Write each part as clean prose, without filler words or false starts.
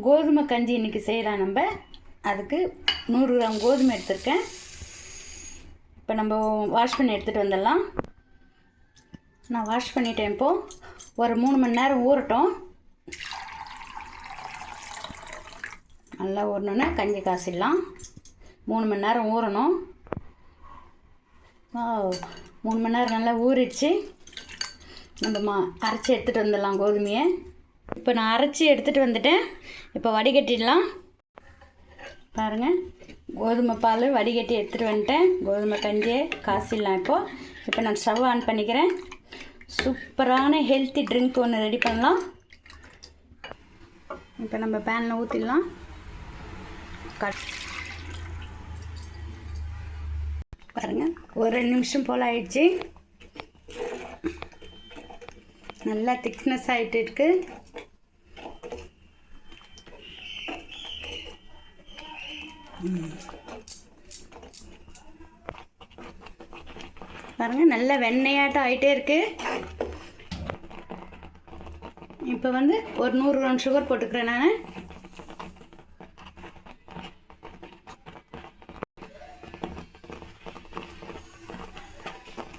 கோதுமை கஞ்சி இன்றைக்கி செய்யலாம் நம்ம. அதுக்கு 100 கிராம் கோதுமை எடுத்துருக்கேன். இப்போ நம்ம வாஷ் பண்ணி எடுத்துகிட்டு வந்துடலாம். நான் வாஷ் பண்ணிட்டேன். இப்போது ஒரு 3 மணி நேரம் ஊறட்டும். நல்லா ஊறணுன்னா கஞ்சி காசிடலாம். 3 மணி நேரம் ஊறணும். 3 மணி நேரம் நல்லா ஊறிடுச்சு. நம்ம அரைச்சி எடுத்துகிட்டு வந்துடலாம் கோதுமையை. இப்போ நான் அரைச்சி எடுத்துகிட்டு வந்துட்டேன். இப்போ வடிகட்டிடலாம். பாருங்கள், கோதுமை பால் வடிகட்டி எடுத்துகிட்டு வந்துட்டேன். கோதுமை கஞ்சியை காசிடலாம். இப்போ நான் ஸ்டவ் ஆன் பண்ணிக்கிறேன். சூப்பரான ஹெல்த்தி ட்ரிங்க் ஒன்று ரெடி பண்ணலாம். இப்போ நம்ம பேனில் ஊற்றிடலாம். பாருங்கள், ஒரு 2 நிமிஷம் போல் ஆயிடுச்சு. நல்லா திக்னஸ் ஆகிட்டு இருக்கு. பாருங்கள், நல்ல வெண்ணெயாட்டம் ஆகிட்டே இருக்கு. இப்போ ஒரு 100 கிராம் சுகர் போட்டுக்கிறேன். நான்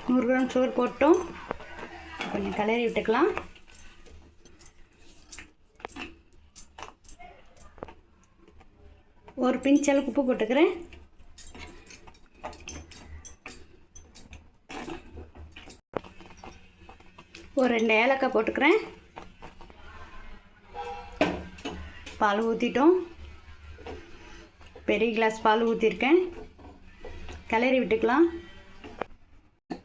100 கிராம் சுகர் போட்டோம். கொஞ்சம் கிளறி விட்டுக்கலாம். ஒரு பிஞ்ச் அளவுக்கு உப்பு போட்டுக்கிறேன். ஒரு 2 ஏலக்காய் போட்டுக்கிறேன். பால் ஊற்றிட்டோம். பெரிய கிளாஸ் பால் ஊற்றிருக்கேன். கிளறி விட்டுக்கலாம்.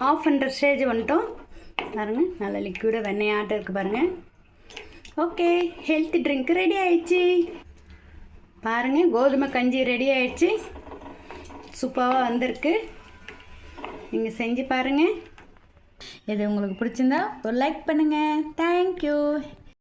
ஆஃப் பண்ணுற ஸ்டேஜ் வந்துட்டோம். பாருங்கள், நல்ல லிக்விடாக வெண்ணெயாட்டம் இருக்குது. பாருங்கள். ஓகே, ஹெல்த்தி ட்ரிங்க் ரெடி ஆயிடுச்சு. பாருங்கள், கோதுமை கஞ்சி ரெடி ஆயிடுச்சு. சூப்பராக வந்திருக்கு. நீங்கள் செஞ்சு பாருங்கள். இது உங்களுக்கு பிடிச்சிருந்தா ஒரு லைக் பண்ணுங்கள். தேங்க்யூ.